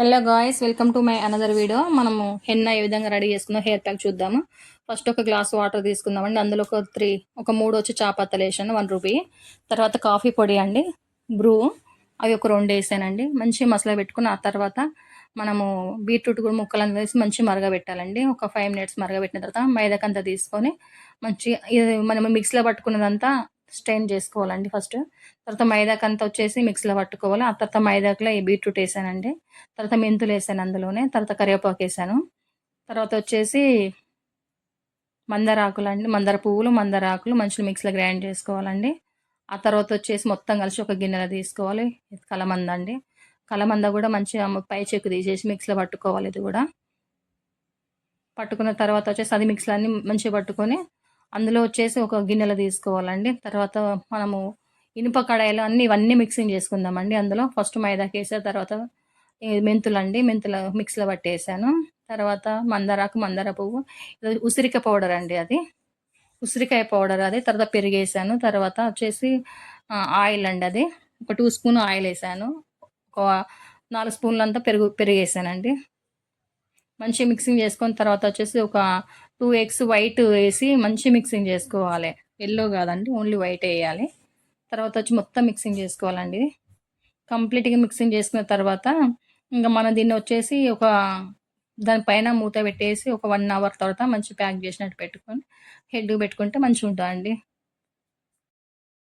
Hello guys, welcome to my another video. మనము henna ఏ విధంగా ready చేసుకుందాం హెయిర్ ప్యాక్ చూద్దాము. ఫస్ట్ ఒక గ్లాస్ వాటర్ తీసుకుందామండి. అందులో ఒక మూడు వచ్చి చాపత్తలు వేసాను, 1 రూపీ. తర్వాత కాఫీ పొడి అండి, బ్రూ, అవి ఒక 2 వేసానండి. మంచి మసాలా పెట్టుకుని ఆ తర్వాత మనము బీట్రూట్ కూడా ముక్కలను వేసి మంచి మరగబెట్టాలండి. ఒక 5 మినిట్స్ మరగబెట్టిన తర్వాత మైదాకంతా తీసుకొని మంచి మనం మిక్స్లో పట్టుకున్నదంతా స్ట్రెయిన్ చేసుకోవాలండి ఫస్ట్. తర్వాత మైదాకంతా వచ్చేసి మిక్సీలో పట్టుకోవాలి. ఆ తర్వాత మైదాకులో ఈ బీట్రూట్ వేసానండి. తర్వాత మెంతులు వేసాను అందులోనే. తర్వాత కరివేపాకు వేసాను. తర్వాత వచ్చేసి మందార ఆకులండి, మందార పువ్వులు, మందార ఆకులు మంచిగా మిక్సీలో గ్రైండ్ చేసుకోవాలండి. ఆ తర్వాత వచ్చేసి మొత్తం కలిసి ఒక గిన్నెలో తీసుకోవాలి. ఇది కలమంద అండి. కలమంద కూడా మంచిగా పై చెక్కు తీసేసి మిక్సీలో పట్టుకోవాలి. ఇది కూడా పట్టుకున్న తర్వాత వచ్చేసి అది మిక్సీలో అన్ని మంచిగా పట్టుకొని అందులో వచ్చేసి ఒక గిన్నెలో తీసుకోవాలండి. తర్వాత మనము ఇనుప కడాయిలో ఇవన్నీ మిక్సింగ్ చేసుకుందామండి. అందులో ఫస్ట్ మైదాకి వేసా, తర్వాత మెంతులండి, మెంతుల మిక్సీలో పట్టేసాను. తర్వాత మందారాకు, మందార పువ్వు, ఉసిరికాయ పౌడర్ అండి, అది ఉసిరికాయ పౌడర్ అది. తర్వాత పెరిగేసాను. తర్వాత వచ్చేసి ఆయిల్ అండి, అది ఒక 2 స్పూన్ ఆయిల్ వేసాను. ఒక 4 స్పూన్లంతా పెరిగేసానండి. మంచి మిక్సింగ్ చేసుకొని తర్వాత వచ్చేసి ఒక 2 ఎగ్స్ వైట్ వేసి మంచి మిక్సింగ్ చేసుకోవాలి. ఎల్లో కాదండి, ఓన్లీ వైట్ వేయాలి. తర్వాత వచ్చి మొత్తం మిక్సింగ్ చేసుకోవాలండి. కంప్లీట్గా మిక్సింగ్ చేసుకున్న తర్వాత ఇంకా మనం దీన్ని వచ్చేసి దానిపైన మూత పెట్టేసి ఒక 1 అవర్ తర్వాత మంచి ప్యాక్ చేసినట్టు పెట్టుకొని హెడ్ పెట్టుకుంటే మంచిగా ఉంటుందండి.